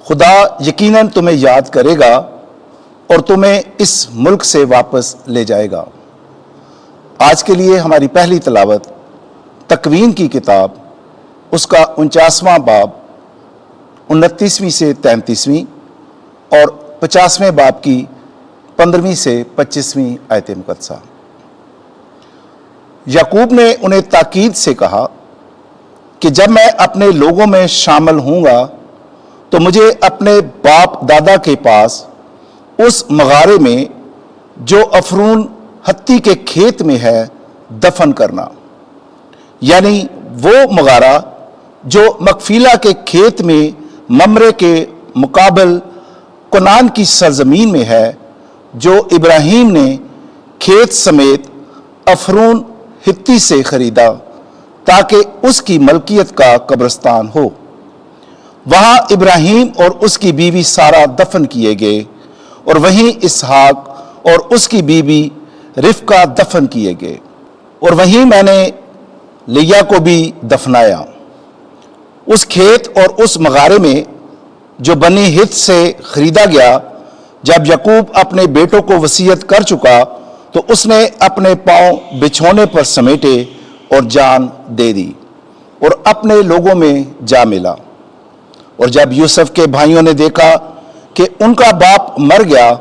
خدا یقیناً تمہیں یاد کرے گا اور تمہیں اس ملک سے واپس لے جائے گا۔ آج کے لیے ہماری پہلی تلاوت تکوین کی کتاب، اس کا 49واں باب 29ویں سے 33ویں اور 50ویں باب کی 15ویں سے 25ویں آیت مقدسہ۔ یعقوب نے انہیں تاکید سے کہا کہ جب میں اپنے لوگوں میں شامل ہوں گا تو مجھے اپنے باپ دادا کے پاس اس مغارے میں جو افرون ہتی کے کھیت میں ہے دفن کرنا، یعنی وہ مغارہ جو مکفیلا کے کھیت میں ممرے کے مقابل کنعان کی سرزمین میں ہے، جو ابراہیم نے کھیت سمیت افرون ہتی سے خریدا تاکہ اس کی ملکیت کا قبرستان ہو۔ وہاں ابراہیم اور اس کی بیوی سارہ دفن کیے گئے، اور وہیں اسحاق اور اس کی بیوی رفقہ دفن کیے گئے، اور وہیں میں نے لیا کو بھی دفنایا۔ اس کھیت اور اس مغارے میں جو بنی ہت سے خریدا گیا، جب یعقوب اپنے بیٹوں کو وصیت کر چکا تو اس نے اپنے پاؤں بچھونے پر سمیٹے اور جان دے دی اور اپنے لوگوں میں جا ملا۔ اور جب یوسف کے بھائیوں نے دیکھا کہ ان کا باپ مر گیا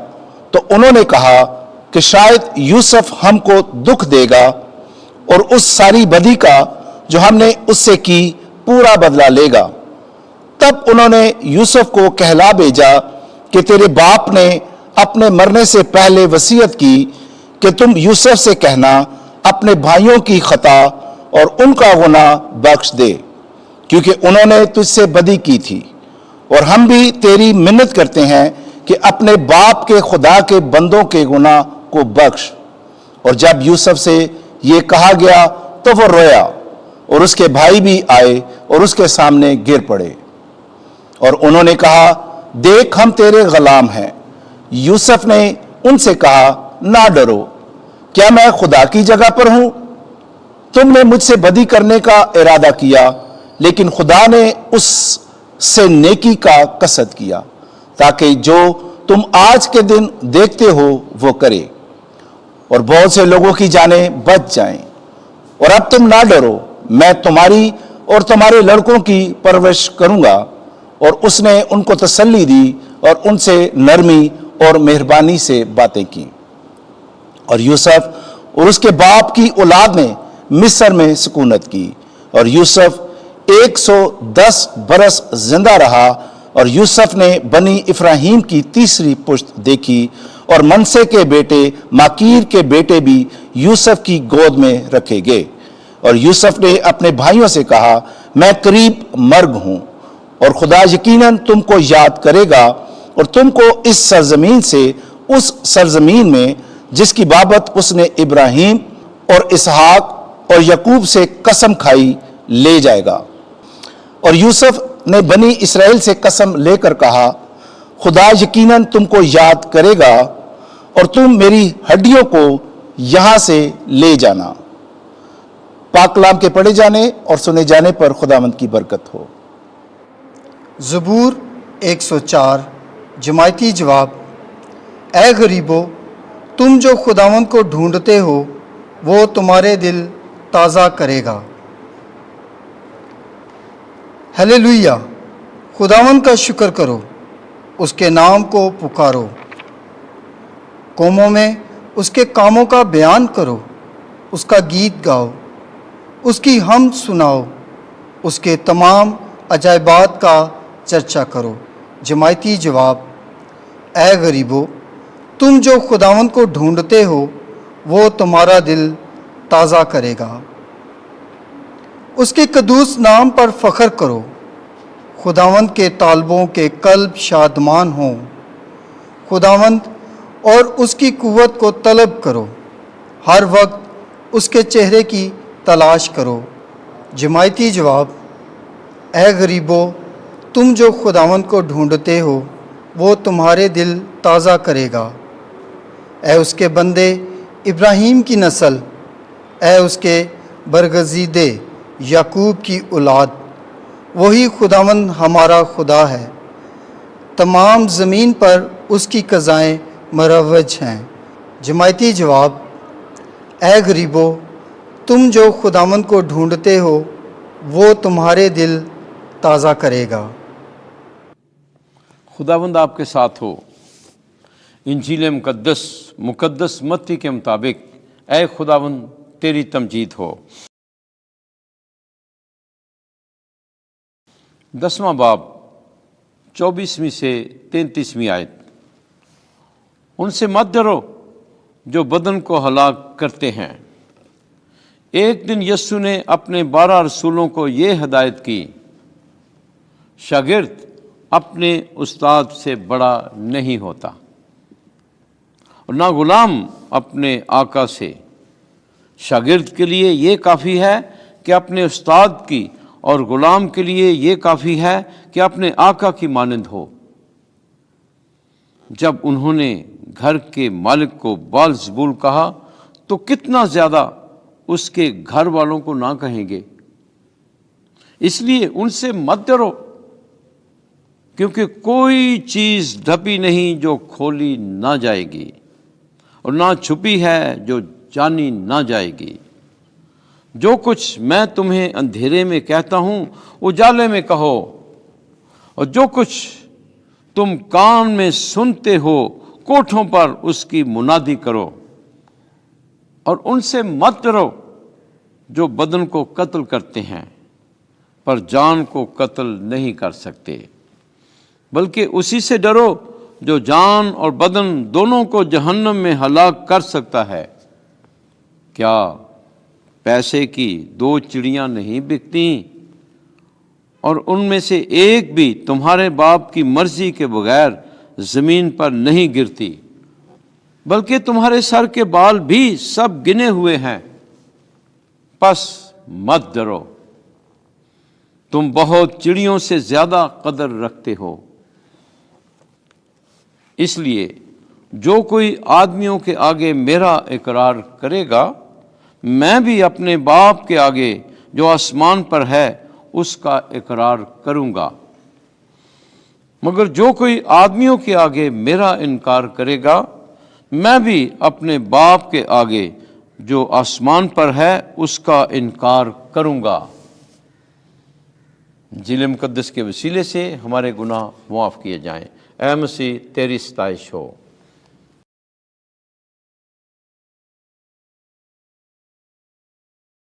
تو انہوں نے کہا کہ شاید یوسف ہم کو دکھ دے گا اور اس ساری بدی کا جو ہم نے اس سے کی پورا بدلہ لے گا۔ تب انہوں نے یوسف کو کہلا بھیجا کہ تیرے باپ نے اپنے مرنے سے پہلے وصیت کی کہ تم یوسف سے کہنا اپنے بھائیوں کی خطا اور ان کا گناہ بخش دے، کیونکہ انہوں نے تجھ سے بدی کی تھی، اور ہم بھی تیری منت کرتے ہیں کہ اپنے باپ کے خدا کے بندوں کے گناہ کو بخش۔ اور جب یوسف سے یہ کہا گیا تو وہ رویا، اور اس کے بھائی بھی آئے اور اس کے سامنے گر پڑے، اور انہوں نے کہا دیکھ ہم تیرے غلام ہیں۔ یوسف نے ان سے کہا نہ ڈرو، کیا میں خدا کی جگہ پر ہوں؟ تم نے مجھ سے بدی کرنے کا ارادہ کیا، لیکن خدا نے اس سے نیکی کا قصد کیا تاکہ جو تم آج کے دن دیکھتے ہو وہ کرے، اور بہت سے لوگوں کی جانیں بچ جائیں۔ اور اب تم نہ ڈرو، میں تمہاری اور تمہارے لڑکوں کی پرورش کروں گا۔ اور اس نے ان کو تسلی دی اور ان سے نرمی اور مہربانی سے باتیں کی۔ اور یوسف اور اس کے باپ کی اولاد نے مصر میں سکونت کی، اور یوسف 110 برس زندہ رہا، اور یوسف نے بنی افراہیم کی تیسری پشت دیکھی، اور منسے کے بیٹے ماکیر کے بیٹے بھی یوسف کی گود میں رکھے گئے۔ اور یوسف نے اپنے بھائیوں سے کہا میں قریب مرگ ہوں، اور خدا یقیناً تم کو یاد کرے گا اور تم کو اس سرزمین سے اس سرزمین میں جس کی بابت اس نے ابراہیم اور اسحاق اور یعقوب سے قسم کھائی لے جائے گا۔ اور یوسف نے بنی اسرائیل سے قسم لے کر کہا خدا یقیناً تم کو یاد کرے گا اور تم میری ہڈیوں کو یہاں سے لے جانا۔ پاک کلام کے پڑھے جانے اور سنے جانے پر خداوند کی برکت ہو۔ زبور 104 جماعتی جواب۔ اے غریبو، تم جو خداوند کو ڈھونڈتے ہو وہ تمہارے دل تازہ کرے گا۔ ہلیلویا، خداوند کا شکر کرو، اس کے نام کو پکارو، قوموں میں اس کے کاموں کا بیان کرو، اس کا گیت گاؤ، اس کی حمد سناؤ، اس کے تمام عجائبات کا چرچا کرو۔ جماعتی جواب۔ اے غریبو، تم جو خداوند کو ڈھونڈتے ہو وہ تمہارا دل تازہ کرے گا۔ اس کے قدوس نام پر فخر کرو، خداوند کے طالبوں کے قلب شادمان ہوں۔ خداوند اور اس کی قوت کو طلب کرو، ہر وقت اس کے چہرے کی تلاش کرو۔ جماعتی جواب۔ اے غریبو، تم جو خداوند کو ڈھونڈتے ہو وہ تمہارے دل تازہ کرے گا۔ اے اس کے بندے ابراہیم کی نسل، اے اس کے برگزیدے یعقوب کی اولاد، وہی خداوند ہمارا خدا ہے۔ تمام زمین پر اس کی قضائیں مروج ہیں۔ جماعتی جواب: اے غریبو، تم جو خداوند کو ڈھونڈتے ہو وہ تمہارے دل تازہ کرے گا۔ خداوند آپ کے ساتھ ہو۔ انجیل مقدس متی کے مطابق اے خداوند تیری تمجید ہو۔ 10واں باب 24ویں سے 33ویں آیت۔ ان سے مت ڈرو جو بدن کو ہلاک کرتے ہیں۔ ایک دن یسوع نے اپنے 12 رسولوں کو یہ ہدایت کی، شاگرد اپنے استاد سے بڑا نہیں ہوتا اور نہ غلام اپنے آقا سے۔ شاگرد کے لیے یہ کافی ہے کہ اپنے استاد کی اور غلام کے لیے یہ کافی ہے کہ اپنے آقا کی مانند ہو۔ جب انہوں نے گھر کے مالک کو بال زبول کہا تو کتنا زیادہ اس کے گھر والوں کو نہ کہیں گے۔ اس لیے ان سے مت ڈرو، کیونکہ کوئی چیز ڈھپی نہیں جو کھولی نہ جائے گی، اور نہ چھپی ہے جو جانی نہ جائے گی۔ جو کچھ میں تمہیں اندھیرے میں کہتا ہوں اجالے میں کہو، اور جو کچھ تم کان میں سنتے ہو کوٹھوں پر اس کی منادی کرو۔ اور ان سے مت ڈرو جو بدن کو قتل کرتے ہیں پر جان کو قتل نہیں کر سکتے، بلکہ اسی سے ڈرو جو جان اور بدن دونوں کو جہنم میں ہلاک کر سکتا ہے۔ کیا پیسے کی 2 چڑیاں نہیں بکتی اور ان میں سے ایک بھی تمہارے باپ کی مرضی کے بغیر زمین پر نہیں گرتی؟ بلکہ تمہارے سر کے بال بھی سب گنے ہوئے ہیں۔ پس مت ڈرو، تم بہت چڑیوں سے زیادہ قدر رکھتے ہو۔ اس لیے جو کوئی آدمیوں کے آگے میرا اقرار کرے گا، میں بھی اپنے باپ کے آگے جو آسمان پر ہے اس کا اقرار کروں گا۔ مگر جو کوئی آدمیوں کے آگے میرا انکار کرے گا، میں بھی اپنے باپ کے آگے جو آسمان پر ہے اس کا انکار کروں گا۔ انجیل مقدس کے وسیلے سے ہمارے گناہ معاف کیے جائیں۔ اے مسیح تیری ستائش ہو۔